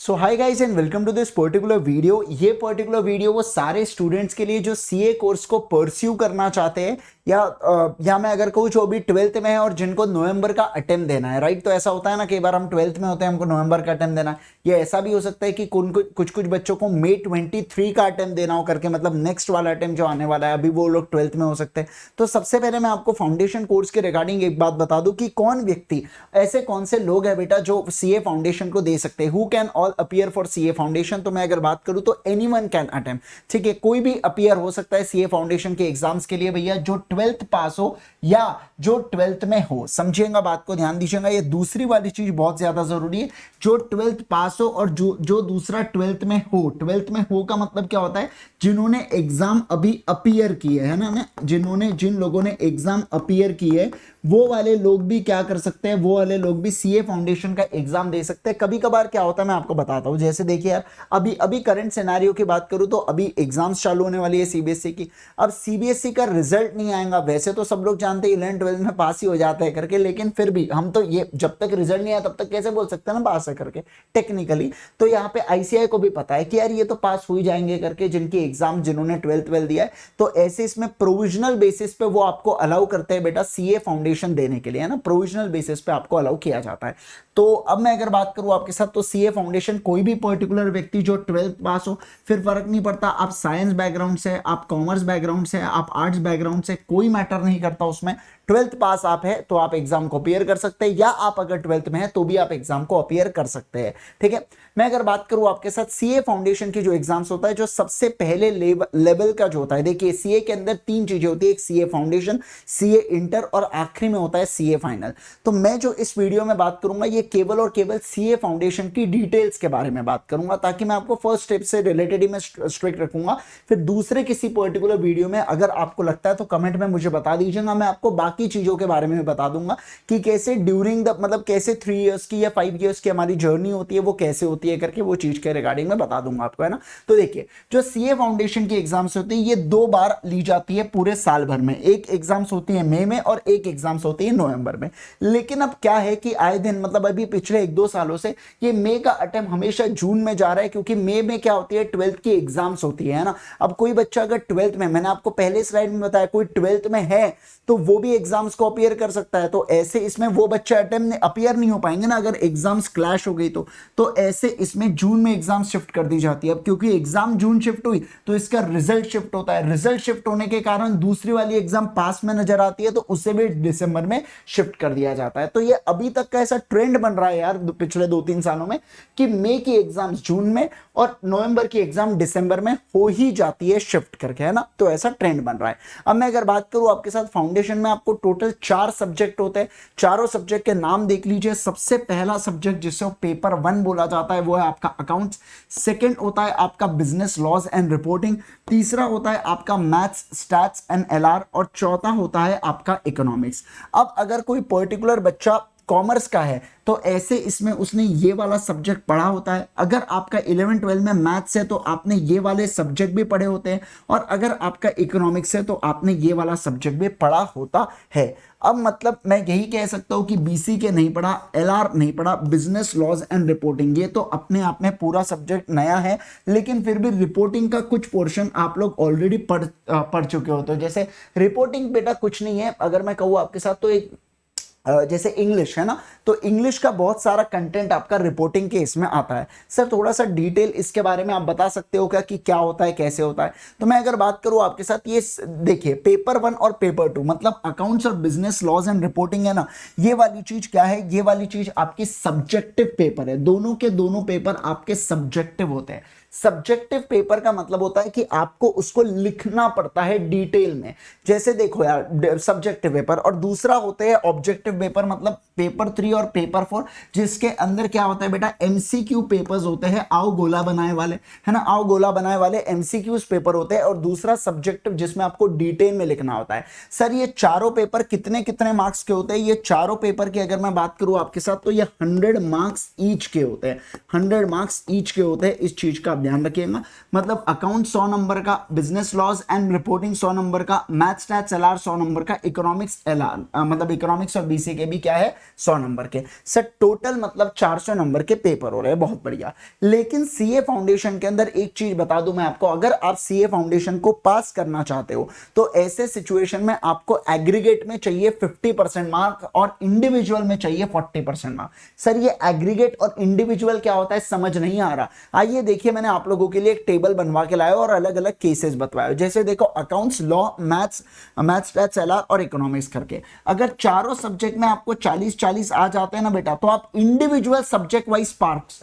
So hi guys and welcome to this particular video. ये particular video वो सारे students के लिए जो सीए कोर्स को परस्यू करना चाहते हैं या मैं अगर कहूँ जो अभी 12th में है और जिनको नवंबर का अटेम्प्ट देना है, राइट। तो ऐसा होता है ना, कई बार हम 12th में होते हैं, हमको नवंबर का अटेम्प्ट देना है। ये ऐसा भी हो सकता है कि कुछ कुछ बच्चों को मई 23 का अटेम्प्ट देना हो करके, मतलब नेक्स्ट वाला अटेम्प्ट जो आने वाला है, अभी वो लोग 12th में हो सकते हैं। तो सबसे पहले मैं आपको फाउंडेशन कोर्स के रिगार्डिंग एक बात बता दूं कि कौन व्यक्ति, ऐसे कौन से लोग हैं बेटा जो सीए फाउंडेशन को दे सकते हैं। Who can all appear for CA foundation. तो मैं अगर बात करूं तो एनीवन कैन अटेम्प्ट, ठीक है। कोई भी अपीयर हो सकता है सीए फाउंडेशन के एग्जाम्स के लिए भैया, जो 12th पास हो या जो 12th में हो। समझिएगा बात को, ध्यान दीजिएगा। ये दूसरी वाली चीज बहुत ज्यादा जरूरी है, जो 12th पास हो और जो दूसरा 12th में हो। 12th में हो का मतलब क्या होता है, जिन्होंने एग्जाम अभी अपीयर किए है ना, जिन लोगों ने एग्जाम अपीयर किए है, वो वाले लोग भी क्या कर सकते हैं, वो वाले लोग भी सीए फाउंडेशन का एग्जाम दे सकते हैं। कभी कभार क्या होता है मैं आपको बताता हूं। जैसे देखिए यार, अभी करंट सिनेरियो की बात करूं तो अभी एग्जाम्स चालू होने वाली है सीबीएसई की। अब सीबीएसई का रिजल्ट नहीं आएगा। वैसे तो सब लोग जानते हैं 11th 12th में पास ही हो जाता है करके, लेकिन फिर भी हम तो ये जब तक रिजल्ट नहीं आया तब तक कैसे बोल सकते हैं ना पास है करके, टेक्निकली। तो यहाँ पे आईसीआई को भी पता है कि यार ये तो पास हो ही जाएंगे करके, जिनकी एग्जाम जिन्होंने 12th दिया है। तो ऐसे इसमें प्रोविजनल बेसिस पे वो आपको अलाउ करते हैं बेटा सीए फाउंडेशन देने के लिए, है ना। प्रोविजनल बेसिस पे आपको अलाउ किया जाता है। तो अब मैं अगर बात करूं आपके साथ, तो सीए फाउंडेशन कोई भी पर्टिकुलर व्यक्ति जो 12th पास हो, फिर फर्क नहीं पड़ता आप साइंस बैकग्राउंड से, आप कॉमर्स बैकग्राउंड से, आप आर्ट्स बैकग्राउंड से, कोई मैटर नहीं करता उसमें। 12th पास आप है तो आप एग्जाम को अपीयर कर सकते हैं, या आप अगर 12th में है तो भी आप एग्जाम को अपीयर कर सकते हैं, ठीक है। मैं अगर बात करूं आपके साथ सीए फाउंडेशन की जो एग्जाम्स होता है, जो सबसे पहले लेवल का जो होता है, देखिए सीए के अंदर तीन चीजें होती है, एक सीए फाउंडेशन, सीए इंटर और आखिरी में होता है सीए फाइनल। तो मैं जो इस वीडियो में बात करूंगा ये केवल और केवल सीए फाउंडेशन की डिटेल्स के बारे में बात करूंगा, ताकि मैं आपको फर्स्ट स्टेप से रिलेटेड ही मैं स्ट्रिक्ट रखूंगा। फिर दूसरे किसी पर्टिकुलर वीडियो में अगर आपको लगता है तो कमेंट में मुझे बता दीजिएगा, मैं आपको बाकी चीजों के बारे में बता दूंगा कि कैसे ड्यूरिंग द, मतलब कैसे 3 इयर्स की या 5 इयर्स की हमारी जर्नी होती है, वो कैसे होती है करके, वो चीज के रिगार्डिंग में बता दूंगा आपको, है ना। तो देखिए, जो सीए फाउंडेशन की एग्जाम्स होती है ये 2 बार ली जाती है पूरे साल भर में। एक एग्जाम्स होती है मई में और एक एग्जाम्स होती है नवंबर में। लेकिन अब क्या है कि आए दिन, मतलब अभी पिछले 1-2 सालों से ये मई का अटेम्प्ट हमेशा जून में जा रहा है, क्योंकि मई में क्या होती है, 12th की एग्जाम्स होती है ना। अब कोई बच्चा अगर 12th में, मैंने आपको पहले स्लाइड में बताया, कोई 12th में है तो वो भी एग्जाम्स को अपीयर कर सकता है। तो ऐसे इसमें वो बच्चा अटेम्प्ट अपीयर नहीं हो पाएंगे ना अगर एग्जाम्स क्लैश हो गई तो ऐसे इसमें जून में एग्जाम शिफ्ट कर दी जाती है। अब क्योंकि एग्जाम जून शिफ्ट हुई तो इसका रिजल्ट शिफ्ट होता है। रिजल्ट शिफ्ट होने के कारण दूसरी वाली एग्जाम पास में नजर आती है, तो उसे भी दिसंबर में शिफ्ट कर दिया जाता है। तो ये अभी तक का ऐसा ट्रेंड बन रहा है यार पिछले 2-3 सालों में, कि मई की एग्जाम जून में और नवंबर की एग्जाम दिसंबर में हो ही जाती है शिफ्ट करके, है ना। तो ऐसा ट्रेंड बन रहा है। अब मैं अगर बात करूं आपके साथ, फाउंडेशन में आपको टोटल 4 सब्जेक्ट होते हैं। चारों सब्जेक्ट के नाम देख लीजिए। सबसे पहला सब्जेक्ट जिसे पेपर 1 बोला जाता है वो है आपका अकाउंट्स। सेकंड होता है आपका बिजनेस लॉज एंड रिपोर्टिंग। तीसरा होता है आपका मैथ्स, स्टैट्स एंड एलआर। और चौथा होता है आपका इकोनॉमिक्स। अब अगर कोई पर्टिकुलर बच्चा कॉमर्स का है तो ऐसे इसमें उसने ये वाला सब्जेक्ट पढ़ा होता है। अगर आपका 11 12 में मैथ्स है तो आपने ये वाले सब्जेक्ट भी पढ़े होते हैं, और अगर आपका इकोनॉमिक्स है तो आपने ये वाला सब्जेक्ट भी पढ़ा होता है। अब मतलब मैं यही कह सकता हूं कि बीसी के नहीं पढ़ा, एलआर नहीं पढ़ा, बिजनेस लॉज एंड रिपोर्टिंग, ये तो अपने आप में पूरा सब्जेक्ट नया है। लेकिन फिर भी रिपोर्टिंग का कुछ पोर्शन आप लोग ऑलरेडी पढ़ चुके हो। तो जैसे रिपोर्टिंग बेटा कुछ नहीं है, अगर मैं कहूँ आपके साथ, तो एक जैसे इंग्लिश है ना, तो इंग्लिश का बहुत सारा कंटेंट आपका रिपोर्टिंग के इसमें आता है। सर थोड़ा सा डिटेल इसके बारे में आप बता सकते हो क्या कि क्या होता है, कैसे होता है। तो मैं अगर बात करूं आपके साथ, ये देखिए पेपर 1 और पेपर 2, मतलब अकाउंट्स और बिजनेस लॉज एंड रिपोर्टिंग है ना, ये वाली चीज क्या है, ये वाली चीज आपकी सब्जेक्टिव पेपर है। दोनों के दोनों पेपर आपके सब्जेक्टिव होते हैं। सब्जेक्टिव पेपर का मतलब होता है कि आपको उसको लिखना पड़ता है डिटेल में। जैसे देखो यार, सब्जेक्टिव पेपर, और दूसरा होते हैं ऑब्जेक्टिव पेपर, मतलब पेपर 3 और पेपर 4, जिसके अंदर क्या होता है बेटा, एमसीक्यू पेपर्स होते हैं, आओ गोला बनाए वाले, है ना, आओ गोला बनाए वाले एमसीक्यूज पेपर होते हैं। और दूसरा सब्जेक्टिव जिसमें आपको डिटेल में लिखना होता है। सर ये चारों पेपर कितने कितने मार्क्स के होते हैं? ये चारों पेपर की अगर मैं बात करूं आपके साथ, तो ये 100 मार्क्स ईच के होते हैं। 100 मार्क्स ईच के होते हैं। इस चीज का आप ध्यान रखिएगा। मतलब अकाउंट 100 नंबर का, business laws and reporting 100 number का, मैथ्स स्टैट्स एलआर 100 नंबर का, इकोनॉमिक्स एलआर मतलब इकोनॉमिक्स और बीसी के भी क्या है 100 नंबर के। सर टोटल मतलब 400 नंबर के पेपर हो रहे हैं, बहुत बढ़िया। लेकिन सीए फाउंडेशन के अंदर एक चीज बता दूं मैं आपको, अगर आप सीए फाउंडेशन को पास करना चाहते हो तो ऐसे सिचुएशन में आपको एग्रीगेट में चाहिए 50% मार्क और इंडिविजुअल में चाहिए 40% मार्क। सर ये एग्रीगेट और इंडिविजुअल क्या होता है समझ नहीं आ रहा। आइए देखिए, मैंने आप लोगों के लिए एक टेबल बनवा के लाया और अलग अलग केसेस बताया। जैसे देखो accounts, law, maths stats LR और इकोनॉमिक्स करके, अगर चारों सब्जेक्ट में आपको 40-40 आ जाते हैं ना बेटा, तो आप individual subject wise parts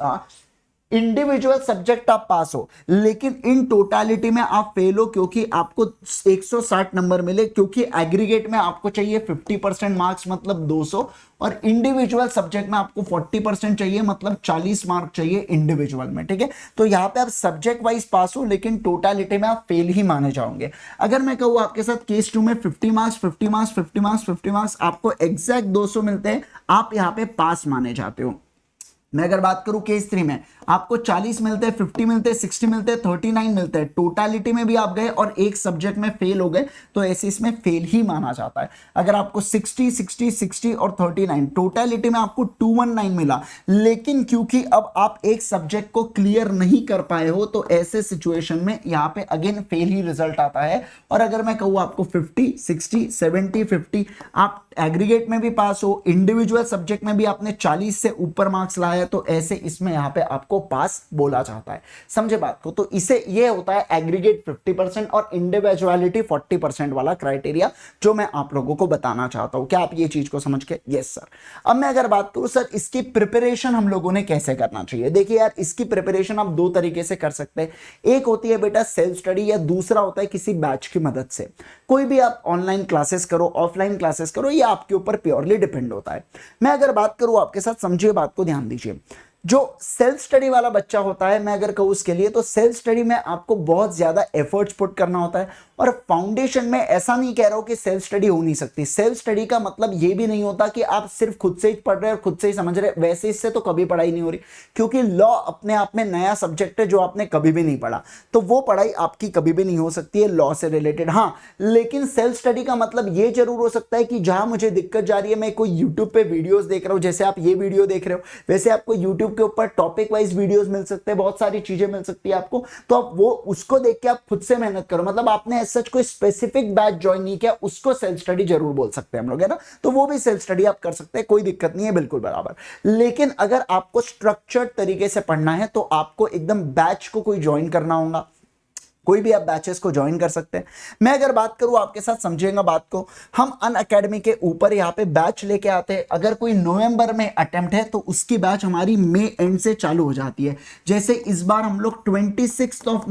individual subject आप पास हो, लेकिन इन टोटालिटी में आप फेल हो, क्योंकि आपको 160 नंबर मिले, क्योंकि एग्रीगेट में आपको चाहिए 50% मार्क्स मतलब 200, और इंडिविजुअल सब्जेक्ट में आपको 40% चाहिए मतलब 40 मार्क चाहिए इंडिविजुअल में। ठीक है, तो यहां पे आप सब्जेक्ट वाइज पास हो, लेकिन टोटालिटी में आप फेल ही माने जाओगे। अगर मैं कहूं आपके साथ केस 2 में 50 मार्क्स 50 मार्क्स 50 मार्क्स 50 मार्क्स आपको एग्जैक्ट 200 मिलते हैं, आप यहां पे पास माने जाते हो। मैं अगर बात करूं केस 3 में, आपको 40 मिलते हैं, 50 मिलते हैं, 60 मिलते हैं, 39 मिलते हैं, टोटालिटी में भी आप गए और एक सब्जेक्ट में फेल हो गए, तो ऐसे इसमें फेल ही माना जाता है। अगर आपको 60 60 60 और 39 टोटालिटी में आपको 219 मिला, लेकिन क्योंकि अब आप एक सब्जेक्ट को क्लियर नहीं कर पाए हो, तो ऐसे सिचुएशन में यहां पे अगेन फेल ही रिजल्ट आता है। और अगर मैं कहूं आपको 50 60 70 50 आप एग्रीगेट में भी पास हो, इंडिविजुअल सब्जेक्ट में भी आपने 40 से ऊपर मार्क्स लाए, तो ऐसे इसमें यहां पे आपको पास बोला जाता है। समझे बात को? तो इसे ये होता है एग्रीगेट 50% और इंडिविजुअलिटी 40% वाला क्राइटेरिया, जो मैं आप लोगों को बताना चाहता हूं। क्या आप ये चीज को समझ के? Yes sir. अब मैं अगर बात करूं सर इसकी प्रिपरेशन हम लोगों ने कैसे करना चाहिए, देखिए यार इसकी प्रिपरेशन आप दो तरीके से कर सकते हैं। एक होती है बेटा सेल्फ स्टडी, या दूसरा होता है किसी बैच की मदद से। कोई भी आप ऑनलाइन क्लासेस करो, ऑफलाइन क्लासेस करो, ये आपके ऊपर प्योरली डिपेंड होता है। मैं अगर बात करूं आपके साथ, समझिए बात को, ध्यान दीजिए। जो सेल्फ स्टडी वाला बच्चा होता है, मैं अगर कहूं उसके लिए, तो सेल्फ स्टडी में आपको बहुत ज्यादा एफर्ट्स पुट करना होता है। और फाउंडेशन में ऐसा नहीं कह रहा हूं कि सेल्फ स्टडी हो नहीं सकती। सेल्फ स्टडी का मतलब ये भी नहीं होता कि आप सिर्फ खुद से ही पढ़ रहे और खुद से ही समझ रहे, वैसे इससे तो कभी पढ़ाई नहीं हो रही, क्योंकि लॉ अपने आप में नया सब्जेक्ट है जो आपने कभी भी नहीं पढ़ा, तो वो पढ़ाई आपकी कभी भी नहीं हो सकती है लॉ से रिलेटेड। हाँ, लेकिन सेल्फ स्टडी का मतलब ये जरूर हो सकता है कि जहां मुझे दिक्कत जा रही है, मैं कोई यूट्यूब पे वीडियोस देख रहा हूं, जैसे आप ये वीडियो देख रहे हो, वैसे आपको यूट्यूब के ऊपर टॉपिक वाइज वीडियोस मिल सकते हैं, बहुत सारी चीजें मिल सकती है आपको, तो आप वो उसको देख के आप खुद से मेहनत करो। मतलब आपने सच कोई स्पेसिफिक बैच ज्वाइन नहीं किया, उसको सेल्फ स्टडी जरूर बोल सकते हैं हम लोग, है ना। तो वो भी सेल्फ स्टडी आप कर सकते हैं, कोई दिक्कत नहीं है, बिल्कुल बराबर। लेकिन अगर आपको स्ट्रक्चर्ड तरीके से पढ़ना है, तो आपको एकदम बैच को कोई ज्वाइन करना होगा। कोई भी आप बैचेस को ज्वाइन कर सकते हैं। मैं अगर बात करूं आपके साथ, समझिएगा बात को, हम अनअकैडमी के ऊपर यहाँ पे बैच लेके आते हैं। अगर कोई नवंबर में अटेम्प्ट है, तो उसकी बैच हमारी मई एंड से चालू हो जाती है। जैसे इस बार हम लोग 26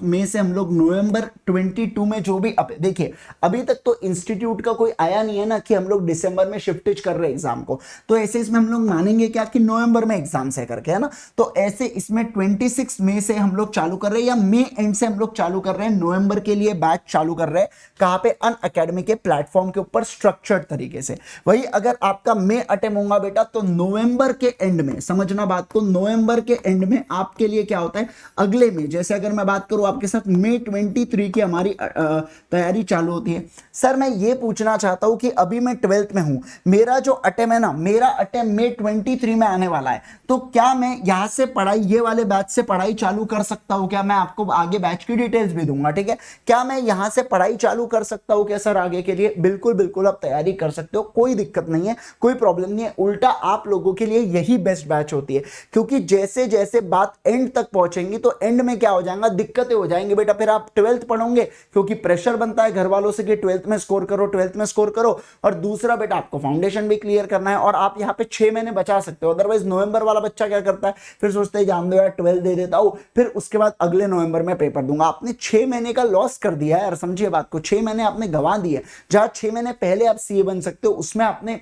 मई से हम लोग नवंबर 22 में जो भी, अब देखिए अभी तक तो इंस्टीट्यूट का कोई आया नहीं है ना कि हम लोग दिसंबर में शिफ्टेज कर रहे हैं एग्जाम को, तो ऐसे इसमें हम लोग मानेंगे क्या कि नवंबर में एग्जाम्स है करके, है ना। तो ऐसे इसमें 26 मई से हम लोग चालू कर रहे हैं, या मई एंड से हम लोग चालू कर रहे हैं, नवंबर के लिए बैच चालू कर रहे हैं। कहां पे? अनअकैडमी के प्लेटफॉर्म के ऊपर स्ट्रक्चर्ड तरीके से। वही अगर आपका मई अटेम्प्ट होगा बेटा, तो नवंबर के एंड में, समझना बात को, नवंबर के एंड में आपके लिए क्या होता है, अगले में, जैसे अगर मैं बात करूं आपके साथ, मई 23 की हमारी तैयारी चालू होती है। सर मैं ये पूछना चाहता हूं कि अभी मैं 12th में हूं, मेरा जो अटेम्प्ट है ना, मेरा अटेम्प्ट मई 23 में आने वाला है, तो क्या मैं यहां से पढ़ाई, ये वाले बैच से पढ़ाई चालू कर सकता हूं क्या? मैं आपको आगे बैच की डिटेल्स भी दूंगा, ठीक है। क्या मैं यहां से पढ़ाई चालू कर सकता हूं क्या सर आगे के लिए? बिल्कुल बिल्कुल आप तैयारी कर सकते हो, कोई दिक्कत नहीं है, कोई प्रॉब्लम नहीं है। उल्टा आप लोगों के लिए यही बेस्ट बैच होती है, क्योंकि जैसे जैसे बात एंड तक पहुंचेंगी, तो एंड में क्या हो जाएगा, दिक्कतें हो जाएंगी बेटा। फिर आप 12th पढ़ोगे, क्योंकि प्रेशर बनता है घर वालों से कि 12th में स्कोर करो, 12th में स्कोर करो। और दूसरा बेटा आपको फाउंडेशन भी क्लियर करना है, और आप यहाँ पे 6 महीने बचा सकते हो। अदरवाइज नवंबर वाला बच्चा क्या करता है, फिर सोचते हैं जान दो यार 12 दे देता हूं, फिर उसके बाद अगले नवंबर में पेपर दूंगा। आपने 6 महीने का लॉस कर दिया है यार, समझिए बात को, 6 महीने आपने गंवा दिए। जहां 6 महीने पहले आप सीए बन सकते हो, उसमें आपने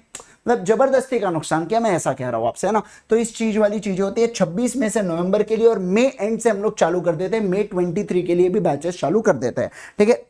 मतलब जबरदस्ती का नुकसान किया, मैं ऐसा कह रहा हूं आपसे, है ना। तो इस चीज वाली चीजें होती है। 26 में से नवंबर के लिए, और मई एंड से हम लोग चालू कर देते हैं, मई 23 के लिए भी बैचेस चालू कर देते हैं, ठीक है।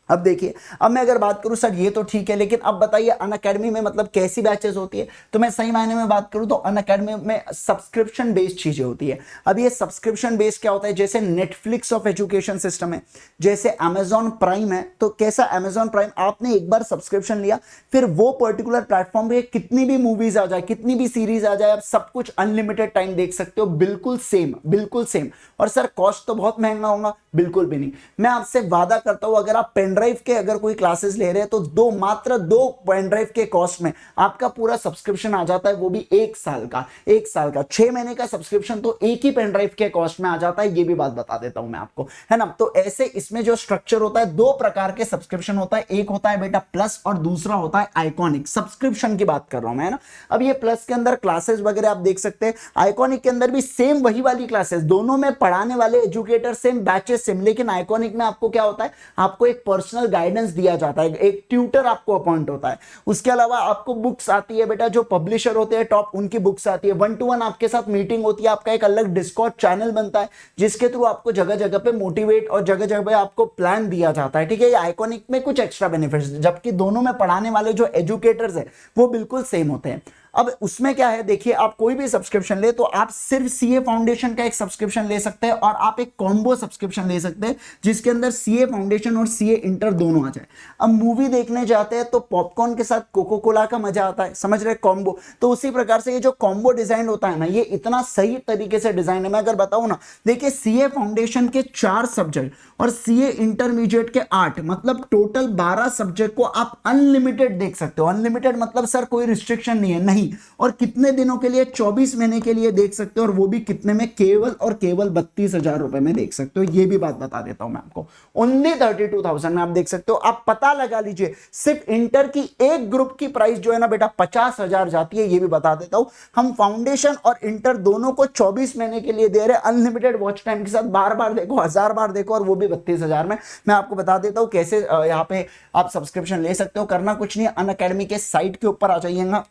अब देखिए, अब मैं अगर बात करूं सर ये तो ठीक है, लेकिन अब बताइए अनअकैडमी में मतलब कैसी बैचेस होती है। तो मैं सही मायने में बात करूं तो अनअकैडमी में सब्सक्रिप्शन बेस्ड चीजें होती है। अब ये सब्सक्रिप्शन बेस्ड क्या होता है, जैसे नेटफ्लिक्स ऑफ एजुकेशन सिस्टम है, जैसे अमेजॉन प्राइम है। तो कैसा अमेजॉन प्राइम, आपने एक बार सब्सक्रिप्शन लिया, फिर वो पर्टिकुलर प्लेटफॉर्म पे कितनी भी मूवीज आ जाए, कितनी भी सीरीज आ जाए, आप सब कुछ अनलिमिटेड टाइम देख सकते हो, बिल्कुल सेम, बिल्कुल सेम। और सर कॉस्ट तो बहुत महंगा होगा, बिल्कुल भी नहीं। मैं आपसे वादा करता हूं, अगर आप पेनड्राइव के अगर कोई क्लासेस ले रहे हैं तो मात्र दो पेनड्राइव के कॉस्ट में आपका पूरा सब्सक्रिप्शन आ जाता है, वो भी 1 साल का। 1 साल का 6 महीने का सब्सक्रिप्शन तो एक ही पेनड्राइव के कॉस्ट में आ जाता है, ये भी बात बता देता हूं मैं आपको, है ना। तो ऐसे इसमें जो स्ट्रक्चर होता है, 2 प्रकार के सब्सक्रिप्शन होता है, एक होता है बेटा प्लस और दूसरा होता है आइकॉनिक। सब्सक्रिप्शन की बात कर रहा हूं मैं, है ना। अब ये प्लस के अंदर क्लासेस वगैरह आप देख सकते हैं, आइकॉनिक के अंदर भी सेम वही वाली क्लासेस, दोनों में पढ़ाने वाले एजुकेटर सेम, बैचेस सेम, लेकिन आइकॉनिक में आपको क्या होता है, आपको एक पर्सनल गाइडेंस दिया जाता है, एक ट्यूटर आपको अपॉइंट होता है। उसके अलावा आपको बुक्स आती है बेटा, जो पब्लिशर होते हैं टॉप, उनकी बुक्स आती है, 1-to-1 आपके साथ मीटिंग होती है, आपका एक अलग डिस्कॉर्ड चैनल बनता है, जिसके थ्रू आपको जगह जगह पे मोटिवेट और जगह जगह पे आपको प्लान दिया जाता है, ठीक है। ये आइकॉनिक में कुछ एक्स्ट्रा बेनिफिट्स, जबकि दोनों में पढ़ाने वाले जो एजुकेटर्स है वो बिल्कुल सेम होते हैं। अब उसमें क्या है, देखिए आप कोई भी सब्सक्रिप्शन ले तो आप सिर्फ सीए फाउंडेशन का एक सब्सक्रिप्शन ले सकते हैं, और आप एक कॉम्बो सब्सक्रिप्शन ले सकते हैं जिसके अंदर सीए फाउंडेशन और सीए इंटर दोनों आ जाए। अब मूवी देखने जाते हैं तो पॉपकॉर्न के साथ कोको कोला का मजा आता है, समझ रहे, कॉम्बो। तो उसी प्रकार से ये जो कॉम्बो डिजाइन होता है ना, ये इतना सही तरीके से डिजाइन है। मैं अगर बताऊं ना, देखिए सीए फाउंडेशन के 4 सब्जेक्ट और सीए इंटरमीडिएट के 8, मतलब टोटल 12 सब्जेक्ट को आप अनलिमिटेड देख सकते हो। अनलिमिटेड मतलब सर कोई रिस्ट्रिक्शन नहीं है, नहीं। और कितने दिनों के लिए, 24 महीने के लिए देख सकते हो, और वो भी कितने में, केवल और केवल 32,000 रुपए में देख सकते हो। ये भी बात बता देता हूं मैं आपको, ओनली 32,000 में आप देख सकते हो। आप पता लगा लीजिए, सिर्फ इंटर की एक ग्रुप की प्राइस जो है ना बेटा 50,000 जाती है। ये भी बता देता हूं, हम फाउंडेशन और इंटर दोनों को 24 महीने के लिए दे रहे हैं, अनलिमिटेड वॉच टाइम के साथ, बार बार देखो, 1000 बार देखो, और वो भी 32,000 में। मैं आपको बता देता हूं कैसे यहाँ पे आप सब्सक्रिप्शन ले सकते हो। करना कुछ नहीं, अनअकैडमी के साइट के ऊपर आ जाइएगा,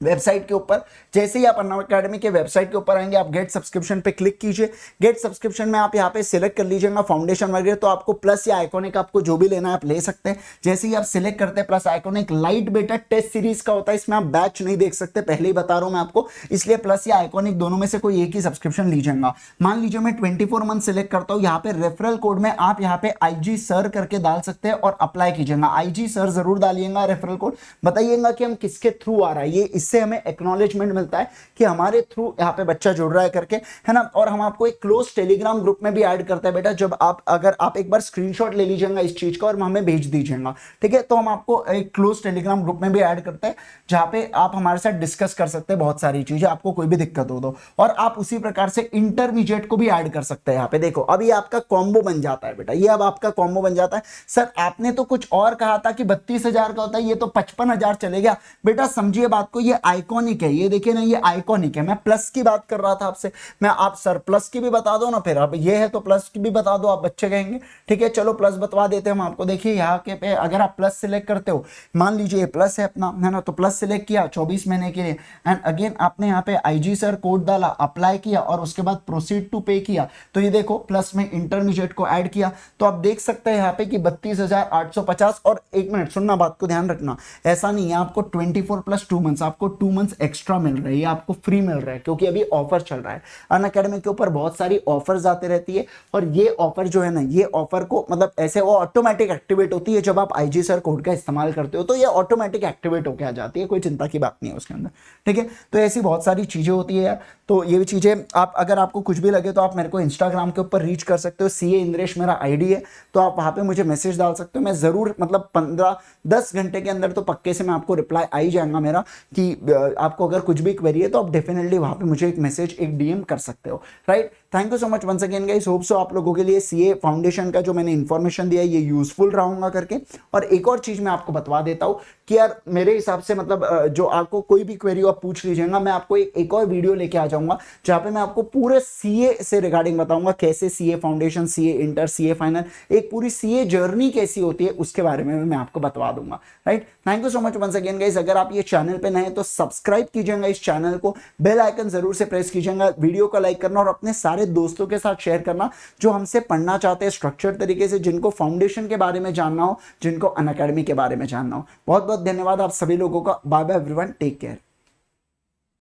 वेबसाइट के ऊपर। जैसे ही आप अनअकैडमी के वेबसाइट के ऊपर आएंगे, आप गेट सब्सक्रिप्शन पे क्लिक कीजिए। गेट सब्सक्रिप्शन में आप यहाँ पे सिलेक्ट कर लीजिएगा फाउंडेशन वगैरह, तो आपको प्लस या आइकॉनिक आपको जो भी लेना है आप ले सकते हैं। जैसे ही आप सिलेक्ट करते हैं प्लस आइकॉनिक, लाइट बेटा टेस्ट सीरीज का होता है, इसमें आप बैच नहीं देख सकते, पहले ही बता रहा हूं मैं आपको, इसलिए प्लस या आइकॉनिक दोनों में से कोई एक ही सब्सक्रिप्शन लीजिएगा। मान लीजिए मैं 24 मंथ सिलेक्ट करता हूँ, यहाँ पे रेफरल कोड में आप यहाँ पे IG सर करके डाल सकते हैं और अप्लाई कीजिएगा। IG सर जरूर डालिएगा, रेफरल कोड बताइएगा कि हम किसके थ्रू आ रहा है, ये इससे हमें एक्नॉलेजमेंट मिलता है कि हमारे थ्रू यहाँ पे बच्चा जुड़ रहा है करके, है ना। और हम आपको एक क्लोज टेलीग्राम ग्रुप में भी ऐड करते हैं बेटा, जब आप अगर आप एक बार स्क्रीनशॉट ले लीजिएगा इस चीज का और हमें भेज दीजिएगा, ठीक है। तो हम आपको एक क्लोज टेलीग्राम ग्रुप में भी ऐड करते हैं, जहां पे आप हमारे साथ डिस्कस कर सकते हैं बहुत सारी चीजें, आपको कोई भी दिक्कत हो तो। और आप उसी प्रकार से इंटरमीडिएट को भी ऐड कर सकते हैं। यहाँ पे देखो, अब ये आपका कॉम्बो बन जाता है बेटा, ये अब आपका कॉम्बो बन जाता है। सर आपने तो कुछ और कहा था कि 32,000 का होता है, ये तो 55,000 चले गया। बेटा समझिए बात को, ये आइकॉनिक है, ये देखिए ना, ये आइकॉनिक है। मैं प्लस की बात कर रहा था आपसे, मैं आप सर प्लस की भी बता दो ना, फिर अब ये है तो प्लस की भी बता दो, आप बच्चे कहेंगे, ठीक है। चलो प्लस बतवा देते हैं हम आपको। देखिए यहाँ के पे अगर आप प्लस सिलेक्ट करते हो, मान लीजिए ये प्लस है अपना, है ना, तो प्लस सिलेक्ट किया 24 महीने के लिए, एंड अगेन आपने यहाँ पे IG सर कोड डाला, अप्लाई किया, और उसके बाद प्रोसीड टू पे किया। तो ये देखो प्लस में इंटरमीडिएट को ऐड किया, तो आप देख सकते हैं यहाँ पे कि 32,850। और एक मिनट सुनना, बात को ध्यान रखना, ऐसा नहीं है आपको 24 + 2 मंथ्स, आपको 2 मंथ्स एक्स्ट्रा मिल रहा है, ये आपको फ्री मिल रहा है, क्योंकि अभी ऑफर चल रहा है। अनअकैडमी के ऊपर बहुत सारी ऑफर्स आती रहती है, और ये ऑफर जो है ना, ये ऑफर को मतलब ऐसे वो ऑटोमेटिक एक्टिवेट होती है जब आप IG सर कोड का इस्तेमाल करते हो, तो ये ऑटोमेटिक एक्टिवेट होकर आ जाती है, कोई चिंता की बात नहीं है उसके अंदर, ठीक है। तो ऐसी बहुत सारी चीजें होती है यार। तो ये भी चीजें आप, अगर आपको कुछ भी लगे तो आप मेरे को इंस्टाग्राम के ऊपर रीच कर सकते हो, CA इंद्रेश मेरा ID है, तो आप वहां पे मुझे मैसेज डाल सकते हो। मैं जरूर मतलब 15-10 घंटे के अंदर तो पक्के से मैं आपको रिप्लाई आ ही जाएगा मेरा, कि आपको अगर कुछ भी क्वेरी है तो आप डेफिनेटली वहां पे मुझे एक मैसेज, एक DM कर सकते हो, right. Thank you so much once again guys, hope so आप लोगों के लिए CA फाउंडेशन का जो मैंने इन्फॉर्मेशन दिया है ये यूजफुल रहूंगा करके। और एक और चीज मैं आपको बतवा देता हूँ, कि यार मेरे हिसाब से मतलब जो आपको कोई भी क्वेरी आप पूछ लीजिएगा, मैं आपको एक और वीडियो लेके आ जाऊंगा जहाँ पे मैं आपको पूरे सीए से रिगार्डिंग बताऊंगा, कैसे CA foundation, CA inter, CA final, एक पूरी सीए जर्नी कैसी होती है उसके बारे में मैं आपको बतवा दूंगा। Right, thank you so much once again guys. अगर आप ये चैनल पे नए हैं तो सब्सक्राइब कीजिएगा इस चैनल को, बेल आइकन जरूर से प्रेस कीजिएगा, वीडियो को लाइक करना और अपने सारे दोस्तों के साथ शेयर करना जो हमसे पढ़ना चाहते हैं स्ट्रक्चर तरीके से, जिनको फाउंडेशन के बारे में जानना हो, जिनको अनअकैडमी के बारे में जानना हो। बहुत बहुत धन्यवाद आप सभी लोगों का। Bye bye everyone, take care.